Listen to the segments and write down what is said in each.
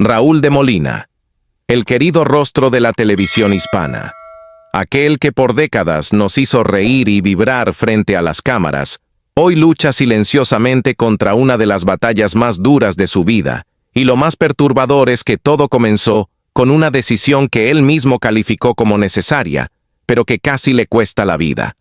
Raúl de Molina, el querido rostro de la televisión hispana. Aquel que por décadas nos hizo reír y vibrar frente a las cámaras, hoy lucha silenciosamente contra una de las batallas más duras de su vida, y lo más perturbador es que todo comenzó con una decisión que él mismo calificó como necesaria, pero que casi le cuesta la vida.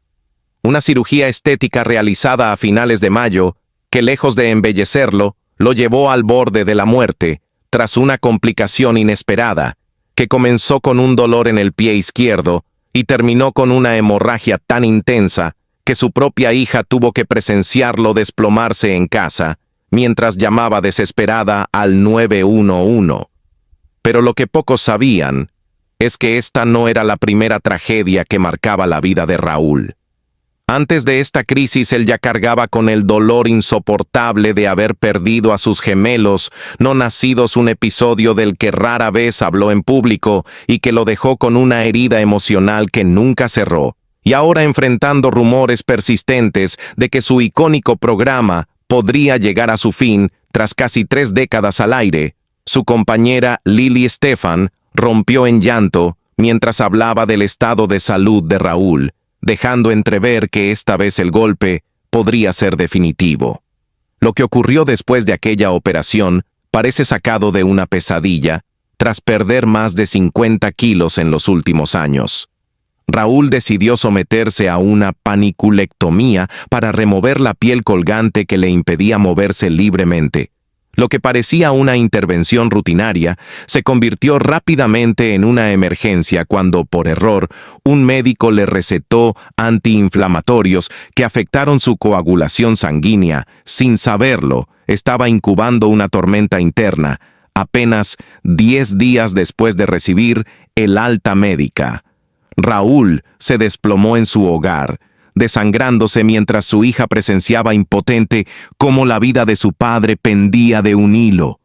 Una cirugía estética realizada a finales de mayo, que lejos de embellecerlo, lo llevó al borde de la muerte, tras una complicación inesperada, que comenzó con un dolor en el pie izquierdo y terminó con una hemorragia tan intensa que su propia hija tuvo que presenciarlo desplomarse en casa, mientras llamaba desesperada al 911. Pero lo que pocos sabían es que esta no era la primera tragedia que marcaba la vida de Raúl. Antes de esta crisis, él ya cargaba con el dolor insoportable de haber perdido a sus gemelos no nacidos, un episodio del que rara vez habló en público y que lo dejó con una herida emocional que nunca cerró, y ahora enfrentando rumores persistentes de que su icónico programa podría llegar a su fin tras casi 3 décadas al aire. Su compañera Lily Estefan rompió en llanto mientras hablaba del estado de salud de Raúl, dejando entrever que esta vez el golpe podría ser definitivo. Lo que ocurrió después de aquella operación parece sacado de una pesadilla, tras perder más de 50 kilos en los últimos años. Raúl decidió someterse a una paniculectomía para remover la piel colgante que le impedía moverse libremente. Lo que parecía una intervención rutinaria se convirtió rápidamente en una emergencia cuando, por error, un médico le recetó antiinflamatorios que afectaron su coagulación sanguínea. Sin saberlo, estaba incubando una tormenta interna, apenas 10 días después de recibir el alta médica. Raúl se desplomó en su hogar, desangrándose mientras su hija presenciaba impotente cómo la vida de su padre pendía de un hilo.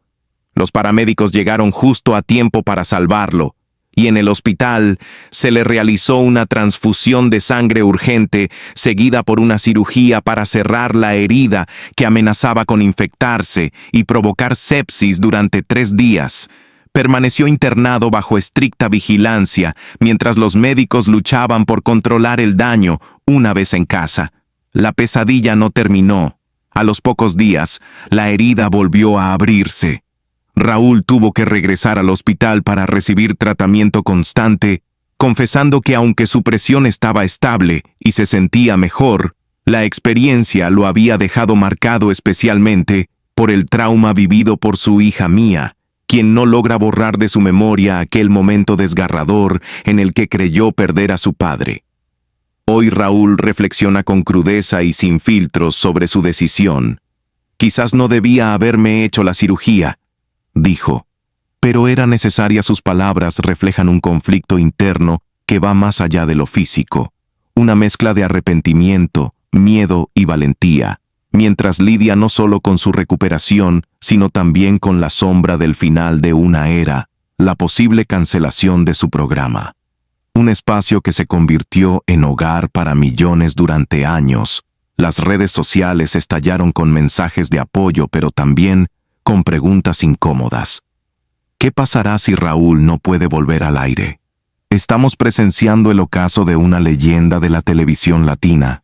Los paramédicos llegaron justo a tiempo para salvarlo, y en el hospital se le realizó una transfusión de sangre urgente, seguida por una cirugía para cerrar la herida que amenazaba con infectarse y provocar sepsis durante 3 días. Permaneció internado bajo estricta vigilancia mientras los médicos luchaban por controlar el daño una vez en casa. La pesadilla no terminó. A los pocos días, la herida volvió a abrirse. Raúl tuvo que regresar al hospital para recibir tratamiento constante, confesando que aunque su presión estaba estable y se sentía mejor, la experiencia lo había dejado marcado especialmente por el trauma vivido por su hija Mía, quien no logra borrar de su memoria aquel momento desgarrador en el que creyó perder a su padre. Hoy Raúl reflexiona con crudeza y sin filtros sobre su decisión. «Quizás no debía haberme hecho la cirugía», dijo, pero era necesaria. Sus palabras reflejan un conflicto interno que va más allá de lo físico, una mezcla de arrepentimiento, miedo y valentía, mientras lidia no solo con su recuperación, sino también con la sombra del final de una era, la posible cancelación de su programa. Un espacio que se convirtió en hogar para millones durante años. Las redes sociales estallaron con mensajes de apoyo, pero también con preguntas incómodas. ¿Qué pasará si Raúl no puede volver al aire? Estamos presenciando el ocaso de una leyenda de la televisión latina.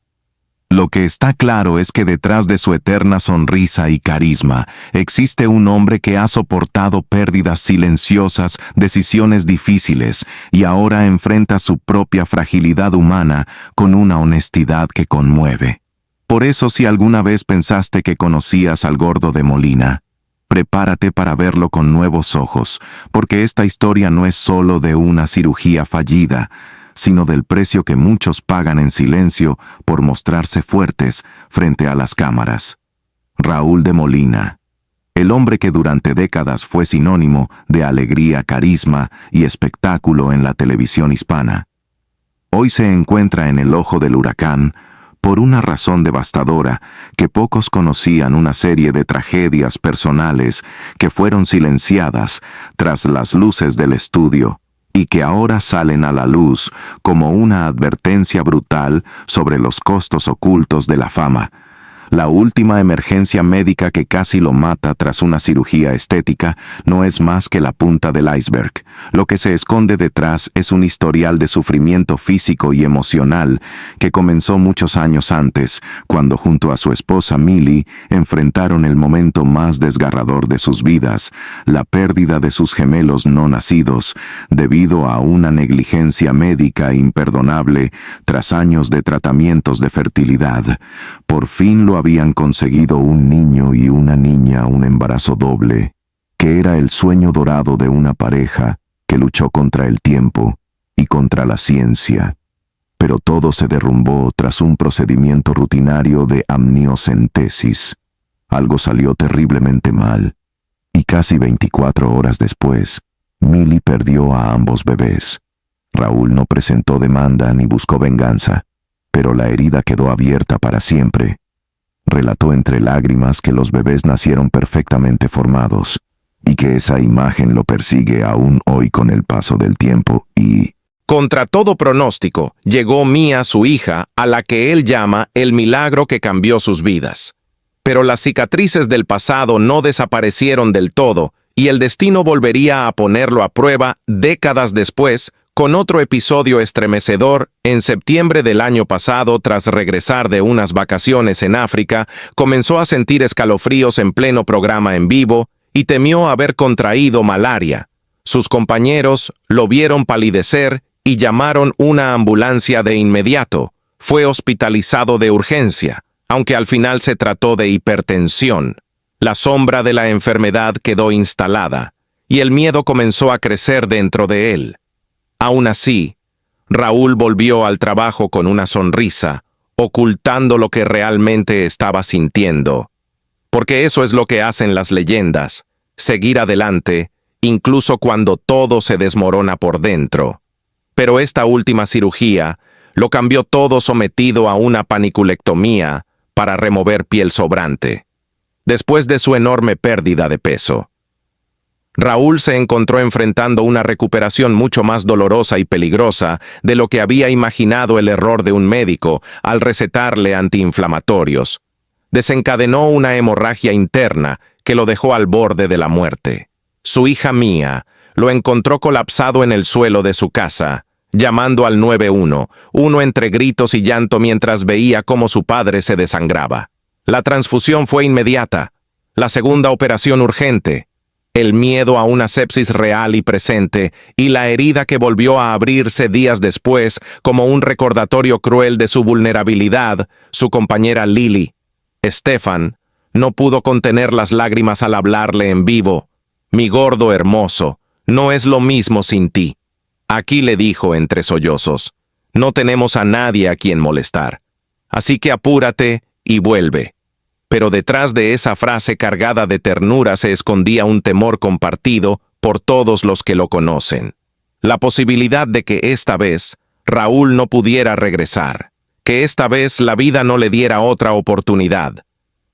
Lo que está claro es que detrás de su eterna sonrisa y carisma existe un hombre que ha soportado pérdidas silenciosas, decisiones difíciles, y ahora enfrenta su propia fragilidad humana con una honestidad que conmueve. Por eso, si alguna vez pensaste que conocías al Gordo de Molina, prepárate para verlo con nuevos ojos, porque esta historia no es solo de una cirugía fallida, sino del precio que muchos pagan en silencio por mostrarse fuertes frente a las cámaras. Raúl de Molina, el hombre que durante décadas fue sinónimo de alegría, carisma y espectáculo en la televisión hispana, hoy se encuentra en el ojo del huracán por una razón devastadora que pocos conocían: una serie de tragedias personales que fueron silenciadas tras las luces del estudio, y que ahora salen a la luz como una advertencia brutal sobre los costos ocultos de la fama. La última emergencia médica que casi lo mata tras una cirugía estética no es más que la punta del iceberg. Lo que se esconde detrás es un historial de sufrimiento físico y emocional que comenzó muchos años antes, cuando junto a su esposa Millie enfrentaron el momento más desgarrador de sus vidas, la pérdida de sus gemelos no nacidos, debido a una negligencia médica imperdonable tras años de tratamientos de fertilidad. Por fin lo habían conseguido un niño y una niña, un embarazo doble, que era el sueño dorado de una pareja que luchó contra el tiempo y contra la ciencia. Pero todo se derrumbó tras un procedimiento rutinario de amniocentesis. Algo salió terriblemente mal, y casi 24 horas después, Millie perdió a ambos bebés. Raúl no presentó demanda ni buscó venganza, pero la herida quedó abierta para siempre. Relató entre lágrimas que los bebés nacieron perfectamente formados y que esa imagen lo persigue aún hoy con el paso del tiempo y... Contra todo pronóstico, llegó Mia, su hija, a la que él llama el milagro que cambió sus vidas. Pero las cicatrices del pasado no desaparecieron del todo y el destino volvería a ponerlo a prueba décadas después, con otro episodio estremecedor. En septiembre del año pasado, tras regresar de unas vacaciones en África, comenzó a sentir escalofríos en pleno programa en vivo y temió haber contraído malaria. Sus compañeros lo vieron palidecer y llamaron una ambulancia de inmediato. Fue hospitalizado de urgencia, aunque al final se trató de hipertensión. La sombra de la enfermedad quedó instalada y el miedo comenzó a crecer dentro de él. Aún así, Raúl volvió al trabajo con una sonrisa, ocultando lo que realmente estaba sintiendo. Porque eso es lo que hacen las leyendas, seguir adelante, incluso cuando todo se desmorona por dentro. Pero esta última cirugía lo cambió todo, sometido a una paniculectomía para remover piel sobrante, después de su enorme pérdida de peso. Raúl se encontró enfrentando una recuperación mucho más dolorosa y peligrosa de lo que había imaginado el error de un médico al recetarle antiinflamatorios. Desencadenó una hemorragia interna que lo dejó al borde de la muerte. Su hija Mia lo encontró colapsado en el suelo de su casa, llamando al 911, uno entre gritos y llanto mientras veía cómo su padre se desangraba. La transfusión fue inmediata, la segunda operación urgente, el miedo a una sepsis real y presente, y la herida que volvió a abrirse días después como un recordatorio cruel de su vulnerabilidad. Su compañera Lily, Stefan, no pudo contener las lágrimas al hablarle en vivo. «Mi gordo hermoso, no es lo mismo sin ti». Aquí le dijo entre sollozos, «No tenemos a nadie a quien molestar. Así que apúrate y vuelve». Pero detrás de esa frase cargada de ternura se escondía un temor compartido por todos los que lo conocen. La posibilidad de que esta vez Raúl no pudiera regresar, que esta vez la vida no le diera otra oportunidad.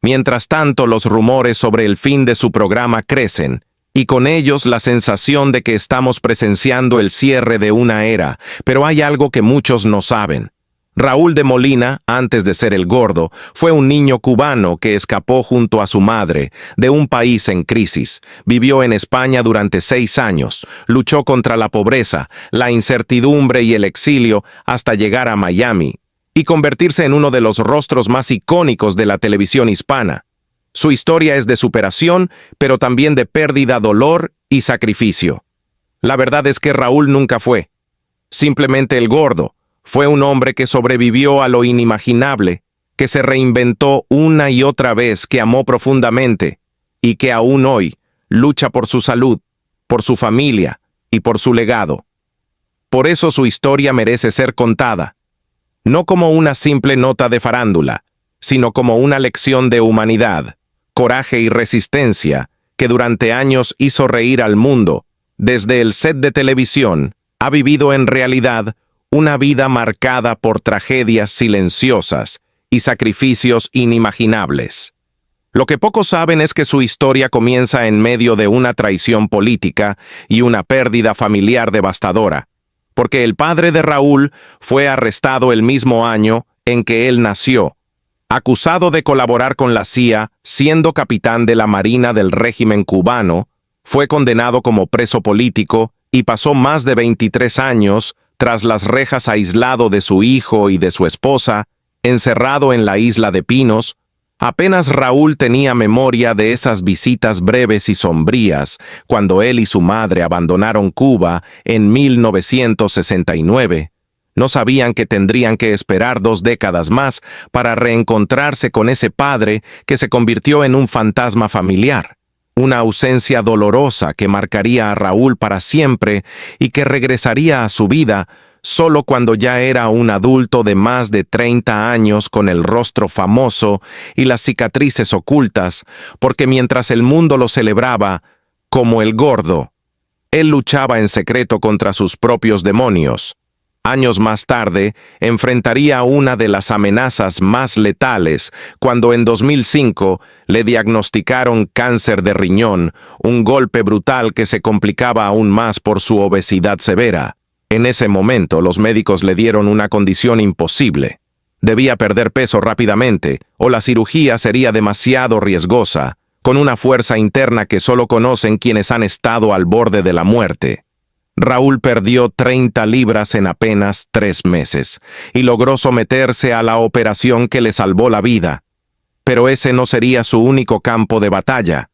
Mientras tanto, los rumores sobre el fin de su programa crecen, y con ellos la sensación de que estamos presenciando el cierre de una era, pero hay algo que muchos no saben. Raúl de Molina, antes de ser el gordo, fue un niño cubano que escapó junto a su madre de un país en crisis. Vivió en España durante 6 años, luchó contra la pobreza, la incertidumbre y el exilio hasta llegar a Miami y convertirse en uno de los rostros más icónicos de la televisión hispana. Su historia es de superación, pero también de pérdida, dolor y sacrificio. La verdad es que Raúl nunca fue simplemente el gordo. Fue un hombre que sobrevivió a lo inimaginable, que se reinventó una y otra vez, que amó profundamente y que aún hoy lucha por su salud, por su familia y por su legado. Por eso su historia merece ser contada, no como una simple nota de farándula, sino como una lección de humanidad, coraje y resistencia que durante años hizo reír al mundo. Desde el set de televisión, ha vivido en realidad una vida marcada por tragedias silenciosas y sacrificios inimaginables. Lo que pocos saben es que su historia comienza en medio de una traición política y una pérdida familiar devastadora, porque el padre de Raúl fue arrestado el mismo año en que él nació, Acusado de colaborar con la CIA, siendo capitán de la Marina del régimen cubano, fue condenado como preso político y pasó más de 23 años tras las rejas aislado de su hijo y de su esposa, encerrado en la isla de Pinos. Apenas Raúl tenía memoria de esas visitas breves y sombrías cuando él y su madre abandonaron Cuba en 1969. No sabían que tendrían que esperar 2 décadas más para reencontrarse con ese padre que se convirtió en un fantasma familiar. Una ausencia dolorosa que marcaría a Raúl para siempre y que regresaría a su vida solo cuando ya era un adulto de más de 30 años con el rostro famoso y las cicatrices ocultas, porque mientras el mundo lo celebraba como el gordo, él luchaba en secreto contra sus propios demonios. Años más tarde, enfrentaría una de las amenazas más letales cuando en 2005 le diagnosticaron cáncer de riñón, un golpe brutal que se complicaba aún más por su obesidad severa. En ese momento, los médicos le dieron una condición imposible. Debía perder peso rápidamente, o la cirugía sería demasiado riesgosa, con una fuerza interna que solo conocen quienes han estado al borde de la muerte. Raúl perdió 30 libras en apenas 3 meses y logró someterse a la operación que le salvó la vida. Pero ese no sería su único campo de batalla,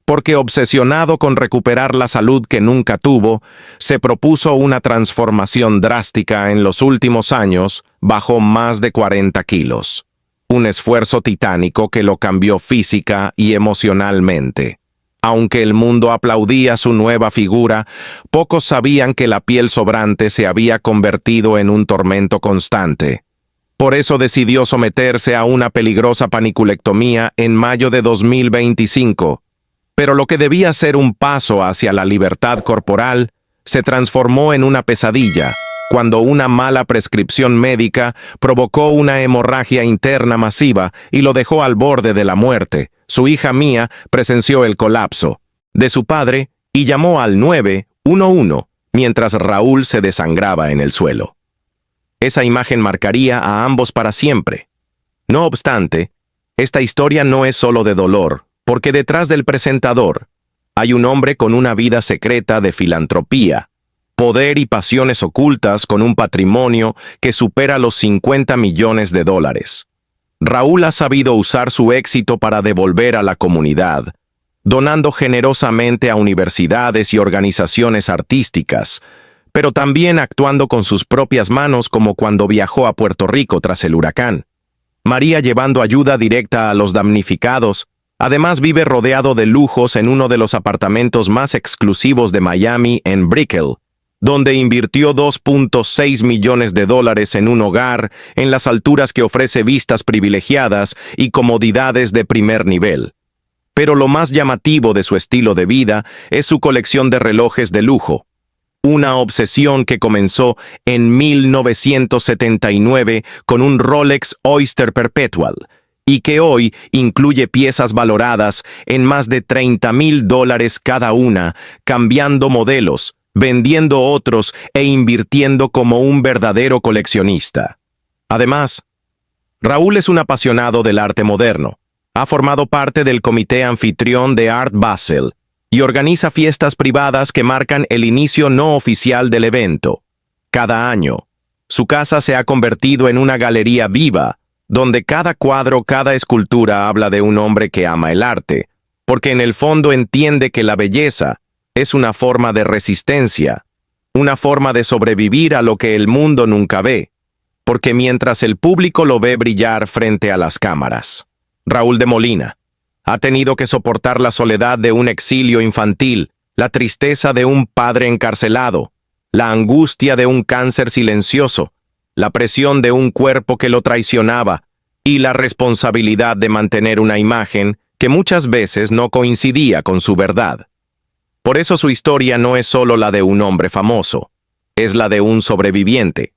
porque obsesionado con recuperar la salud que nunca tuvo, se propuso una transformación drástica en los últimos años, bajó más de 40 kilos. Un esfuerzo titánico que lo cambió física y emocionalmente. Aunque el mundo aplaudía su nueva figura, pocos sabían que la piel sobrante se había convertido en un tormento constante. Por eso decidió someterse a una peligrosa paniculectomía en mayo de 2025. Pero lo que debía ser un paso hacia la libertad corporal se transformó en una pesadilla, cuando una mala prescripción médica provocó una hemorragia interna masiva y lo dejó al borde de la muerte. Su hija Mía presenció el colapso de su padre y llamó al 911 mientras Raúl se desangraba en el suelo. Esa imagen marcaría a ambos para siempre. No obstante, esta historia no es solo de dolor, porque detrás del presentador hay un hombre con una vida secreta de filantropía, poder y pasiones ocultas con un patrimonio que supera los $50 millones. Raúl ha sabido usar su éxito para devolver a la comunidad, donando generosamente a universidades y organizaciones artísticas, pero también actuando con sus propias manos como cuando viajó a Puerto Rico tras el huracán. María llevando ayuda directa a los damnificados. Además vive rodeado de lujos en uno de los apartamentos más exclusivos de Miami en Brickell, donde invirtió $2.6 millones en un hogar en las alturas que ofrece vistas privilegiadas y comodidades de primer nivel. Pero lo más llamativo de su estilo de vida es su colección de relojes de lujo, una obsesión que comenzó en 1979 con un Rolex Oyster Perpetual, y que hoy incluye piezas valoradas en más de $30,000 cada una, cambiando modelos, vendiendo otros e invirtiendo como un verdadero coleccionista. Además, Raúl es un apasionado del arte moderno. Ha formado parte del comité anfitrión de Art Basel y organiza fiestas privadas que marcan el inicio no oficial del evento. Cada año, su casa se ha convertido en una galería viva, donde cada cuadro, cada escultura habla de un hombre que ama el arte, porque en el fondo entiende que la belleza es una forma de resistencia, una forma de sobrevivir a lo que el mundo nunca ve, porque mientras el público lo ve brillar frente a las cámaras, Raúl de Molina ha tenido que soportar la soledad de un exilio infantil, la tristeza de un padre encarcelado, la angustia de un cáncer silencioso, la presión de un cuerpo que lo traicionaba y la responsabilidad de mantener una imagen que muchas veces no coincidía con su verdad. Por eso su historia no es solo la de un hombre famoso, es la de un sobreviviente,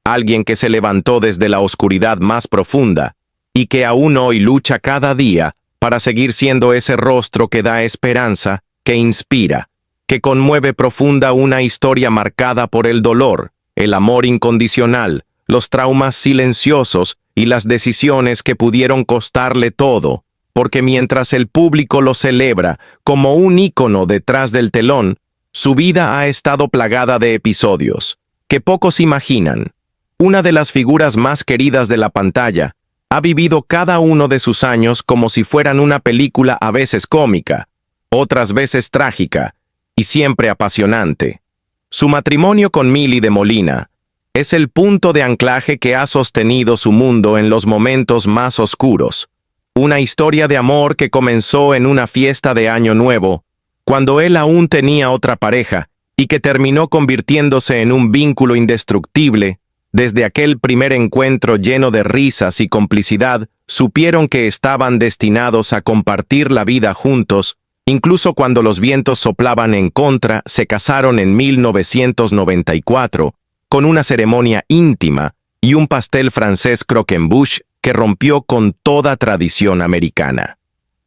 alguien que se levantó desde la oscuridad más profunda y que aún hoy lucha cada día para seguir siendo ese rostro que da esperanza, que inspira, que conmueve profunda una historia marcada por el dolor, el amor incondicional, los traumas silenciosos y las decisiones que pudieron costarle todo, porque mientras el público lo celebra como un ícono detrás del telón, su vida ha estado plagada de episodios que pocos imaginan. Una de las figuras más queridas de la pantalla ha vivido cada uno de sus años como si fueran una película, a veces cómica, otras veces trágica y siempre apasionante. Su matrimonio con Milly de Molina es el punto de anclaje que ha sostenido su mundo en los momentos más oscuros. Una historia de amor que comenzó en una fiesta de Año Nuevo, cuando él aún tenía otra pareja, y que terminó convirtiéndose en un vínculo indestructible. Desde aquel primer encuentro lleno de risas y complicidad, supieron que estaban destinados a compartir la vida juntos. Incluso cuando los vientos soplaban en contra, se casaron en 1994, con una ceremonia íntima y un pastel francés croquembouche que rompió con toda tradición americana.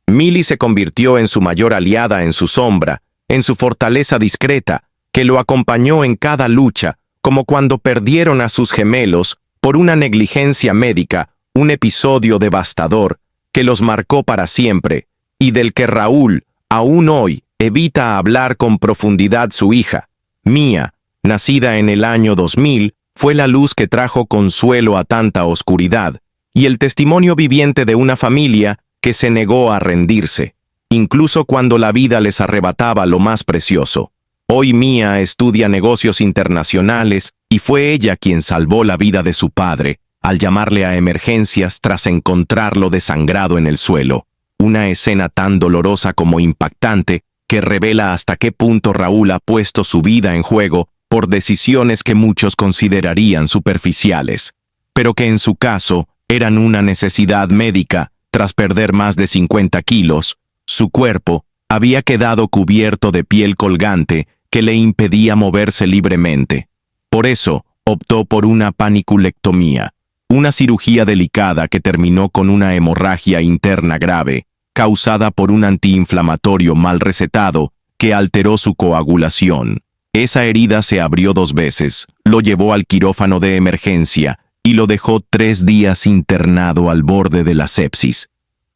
Milly se convirtió en su mayor aliada en su sombra, en su fortaleza discreta, que lo acompañó en cada lucha, como cuando perdieron a sus gemelos por una negligencia médica, un episodio devastador que los marcó para siempre, y del que Raúl, aún hoy, evita hablar con profundidad. Su hija, Mía, nacida en el año 2000, fue la luz que trajo consuelo a tanta oscuridad, y el testimonio viviente de una familia que se negó a rendirse, incluso cuando la vida les arrebataba lo más precioso. Hoy Mía estudia negocios internacionales y fue ella quien salvó la vida de su padre al llamarle a emergencias tras encontrarlo desangrado en el suelo. Una escena tan dolorosa como impactante que revela hasta qué punto Raúl ha puesto su vida en juego por decisiones que muchos considerarían superficiales, pero que en su caso eran una necesidad médica. Tras perder más de 50 kilos, su cuerpo había quedado cubierto de piel colgante que le impedía moverse libremente. Por eso, optó por una paniculectomía, una cirugía delicada que terminó con una hemorragia interna grave, causada por un antiinflamatorio mal recetado que alteró su coagulación. Esa herida se abrió 2 veces, lo llevó al quirófano de emergencia y lo dejó 3 días internado al borde de la sepsis.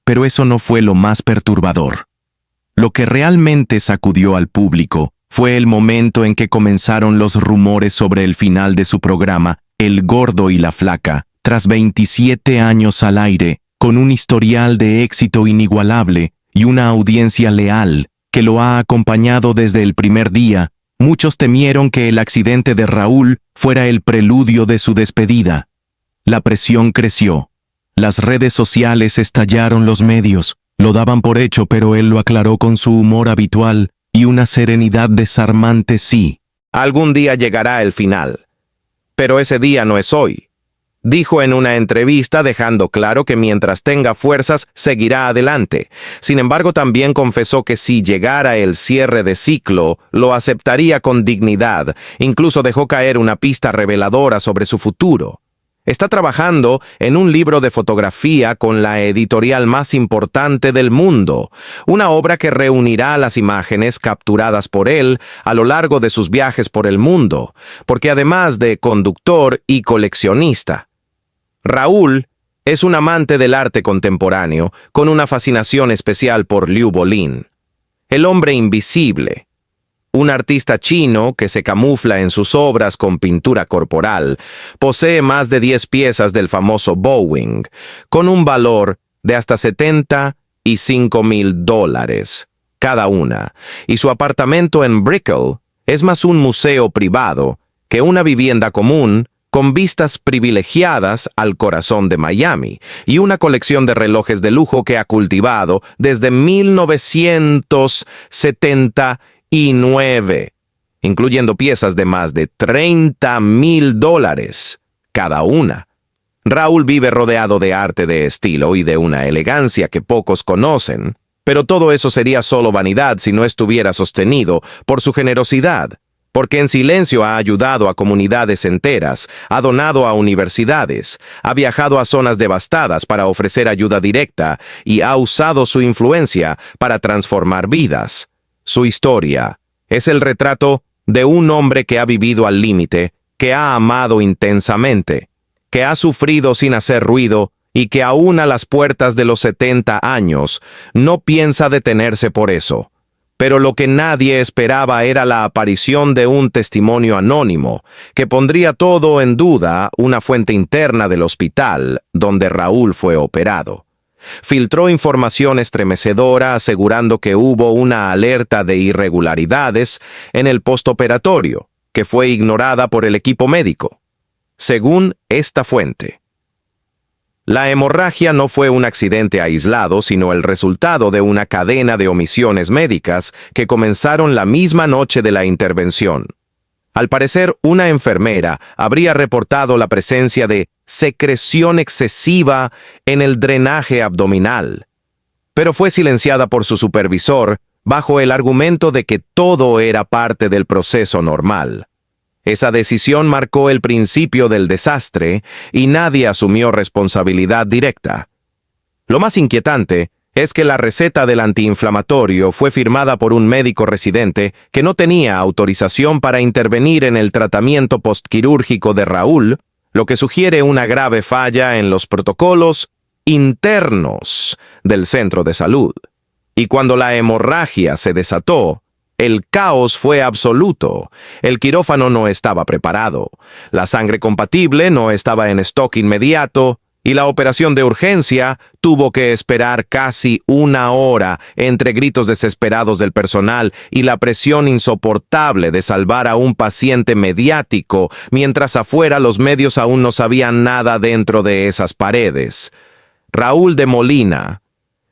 Pero eso no fue lo más perturbador. Lo que realmente sacudió al público fue el momento en que comenzaron los rumores sobre el final de su programa, El Gordo y la Flaca. Tras 27 años al aire, con un historial de éxito inigualable y una audiencia leal que lo ha acompañado desde el primer día, muchos temieron que el accidente de Raúl fuera el preludio de su despedida. La presión creció. Las redes sociales estallaron, los medios lo daban por hecho, pero él lo aclaró con su humor habitual y una serenidad desarmante. Sí, algún día llegará el final, pero ese día no es hoy, dijo en una entrevista, dejando claro que mientras tenga fuerzas seguirá adelante. Sin embargo, también confesó que si llegara el cierre de ciclo, lo aceptaría con dignidad. Incluso dejó caer una pista reveladora sobre su futuro. Está trabajando en un libro de fotografía con la editorial más importante del mundo, una obra que reunirá las imágenes capturadas por él a lo largo de sus viajes por el mundo, porque además de conductor y coleccionista, Raúl es un amante del arte contemporáneo con una fascinación especial por Liu Bolin, el hombre invisible. Un artista chino que se camufla en sus obras con pintura corporal, posee más de 10 piezas del famoso Bowing, con un valor de hasta $75,000 cada una, y su apartamento en Brickell es más un museo privado que una vivienda común, con vistas privilegiadas al corazón de Miami, y una colección de relojes de lujo que ha cultivado desde 1979, incluyendo piezas de más de $30,000 cada una. Raúl vive rodeado de arte de estilo y de una elegancia que pocos conocen, pero todo eso sería solo vanidad si no estuviera sostenido por su generosidad, porque en silencio ha ayudado a comunidades enteras, ha donado a universidades, ha viajado a zonas devastadas para ofrecer ayuda directa y ha usado su influencia para transformar vidas. Su historia es el retrato de un hombre que ha vivido al límite, que ha amado intensamente, que ha sufrido sin hacer ruido y que aún a las puertas de los 70 años no piensa detenerse por eso. Pero lo que nadie esperaba era la aparición de un testimonio anónimo, que pondría todo en duda, una fuente interna del hospital donde Raúl fue operado. Filtró información estremecedora asegurando que hubo una alerta de irregularidades en el postoperatorio, que fue ignorada por el equipo médico. Según esta fuente, la hemorragia no fue un accidente aislado, sino el resultado de una cadena de omisiones médicas que comenzaron la misma noche de la intervención. Al parecer, una enfermera habría reportado la presencia de secreción excesiva en el drenaje abdominal, pero fue silenciada por su supervisor bajo el argumento de que todo era parte del proceso normal. Esa decisión marcó el principio del desastre y nadie asumió responsabilidad directa. Lo más inquietante es que la receta del antiinflamatorio fue firmada por un médico residente que no tenía autorización para intervenir en el tratamiento postquirúrgico de Raúl, lo que sugiere una grave falla en los protocolos internos del centro de salud. Y cuando la hemorragia se desató, el caos fue absoluto. El quirófano no estaba preparado, la sangre compatible no estaba en stock inmediato, y la operación de urgencia tuvo que esperar casi una hora entre gritos desesperados del personal y la presión insoportable de salvar a un paciente mediático, mientras afuera los medios aún no sabían nada dentro de esas paredes. Raúl de Molina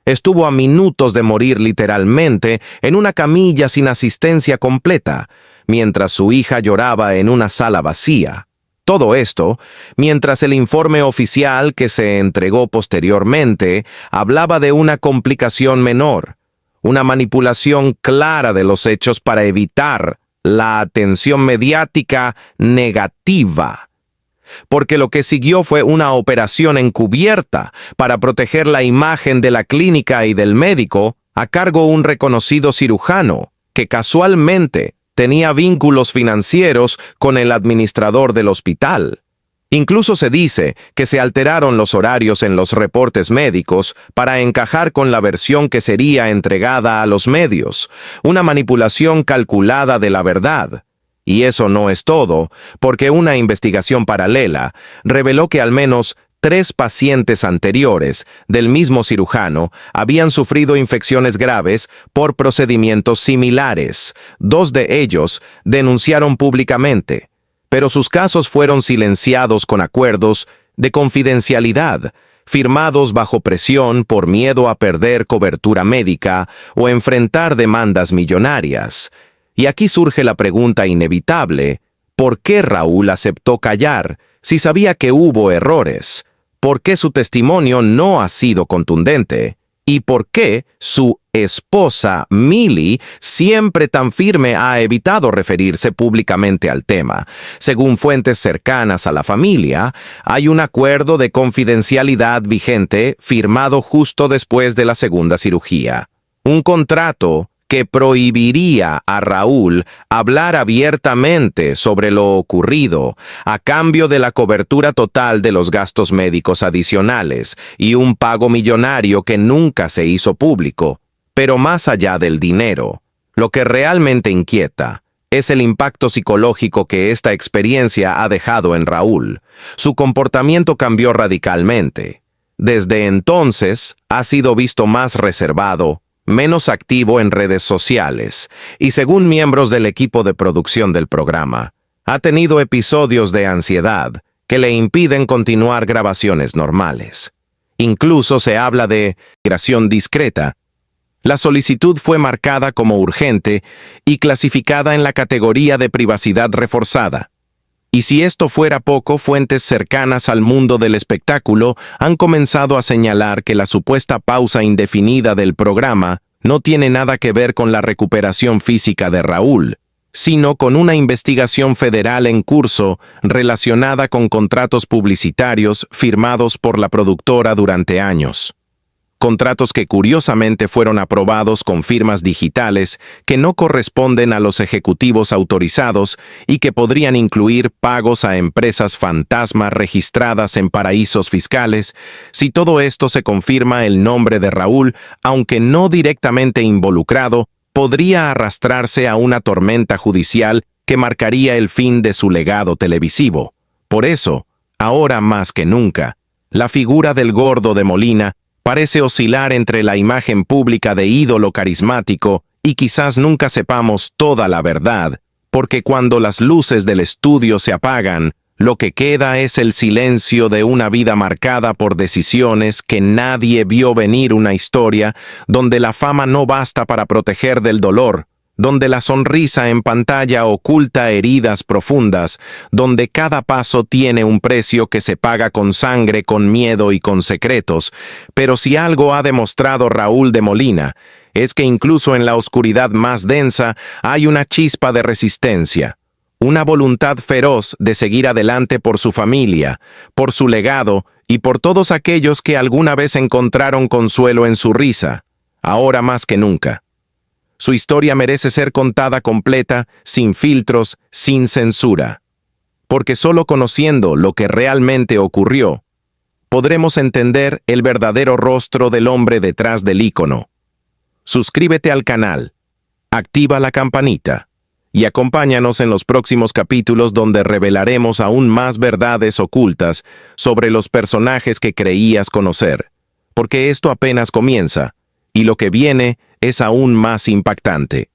estuvo a minutos de morir literalmente en una camilla sin asistencia completa, mientras su hija lloraba en una sala vacía. Todo esto, mientras el informe oficial que se entregó posteriormente hablaba de una complicación menor, una manipulación clara de los hechos para evitar la atención mediática negativa. Porque lo que siguió fue una operación encubierta para proteger la imagen de la clínica y del médico, a cargo un reconocido cirujano que casualmente tenía vínculos financieros con el administrador del hospital. Incluso se dice que se alteraron los horarios en los reportes médicos para encajar con la versión que sería entregada a los medios, una manipulación calculada de la verdad. Y eso no es todo, porque una investigación paralela reveló que al menos 3 pacientes anteriores del mismo cirujano habían sufrido infecciones graves por procedimientos similares. 2 de ellos denunciaron públicamente, pero sus casos fueron silenciados con acuerdos de confidencialidad, firmados bajo presión por miedo a perder cobertura médica o enfrentar demandas millonarias. Y aquí surge la pregunta inevitable: ¿por qué Raúl aceptó callar si sabía que hubo errores? ¿Por qué su testimonio no ha sido contundente? ¿Y por qué su esposa, Milly, siempre tan firme ha evitado referirse públicamente al tema? Según fuentes cercanas a la familia, hay un acuerdo de confidencialidad vigente firmado justo después de la segunda cirugía. Un contrato que prohibiría a Raúl hablar abiertamente sobre lo ocurrido a cambio de la cobertura total de los gastos médicos adicionales y un pago millonario que nunca se hizo público. Pero más allá del dinero, lo que realmente inquieta es el impacto psicológico que esta experiencia ha dejado en Raúl. Su comportamiento cambió radicalmente. Desde entonces, ha sido visto más reservado, menos activo en redes sociales, y según miembros del equipo de producción del programa, ha tenido episodios de ansiedad que le impiden continuar grabaciones normales. Incluso se habla de migración discreta. La solicitud fue marcada como urgente y clasificada en la categoría de privacidad reforzada. Y si esto fuera poco, fuentes cercanas al mundo del espectáculo han comenzado a señalar que la supuesta pausa indefinida del programa no tiene nada que ver con la recuperación física de Raúl, sino con una investigación federal en curso relacionada con contratos publicitarios firmados por la productora durante años. contratos que curiosamente fueron aprobados con firmas digitales que no corresponden a los ejecutivos autorizados y que podrían incluir pagos a empresas fantasma registradas en paraísos fiscales. Si todo esto se confirma, el nombre de Raúl, aunque no directamente involucrado, podría arrastrarse a una tormenta judicial que marcaría el fin de su legado televisivo. Por eso, ahora más que nunca, la figura del Gordo de Molina parece oscilar entre la imagen pública de ídolo carismático y quizás nunca sepamos toda la verdad, porque cuando las luces del estudio se apagan, lo que queda es el silencio de una vida marcada por decisiones que nadie vio venir, una historia donde la fama no basta para proteger del dolor, donde la sonrisa en pantalla oculta heridas profundas, donde cada paso tiene un precio que se paga con sangre, con miedo y con secretos. Pero si algo ha demostrado Raúl de Molina, es que incluso en la oscuridad más densa hay una chispa de resistencia, una voluntad feroz de seguir adelante por su familia, por su legado y por todos aquellos que alguna vez encontraron consuelo en su risa, ahora más que nunca. Su historia merece ser contada completa, sin filtros, sin censura. Porque solo conociendo lo que realmente ocurrió, podremos entender el verdadero rostro del hombre detrás del ícono. Suscríbete al canal, activa la campanita y acompáñanos en los próximos capítulos donde revelaremos aún más verdades ocultas sobre los personajes que creías conocer. Porque esto apenas comienza, y lo que viene es aún más impactante.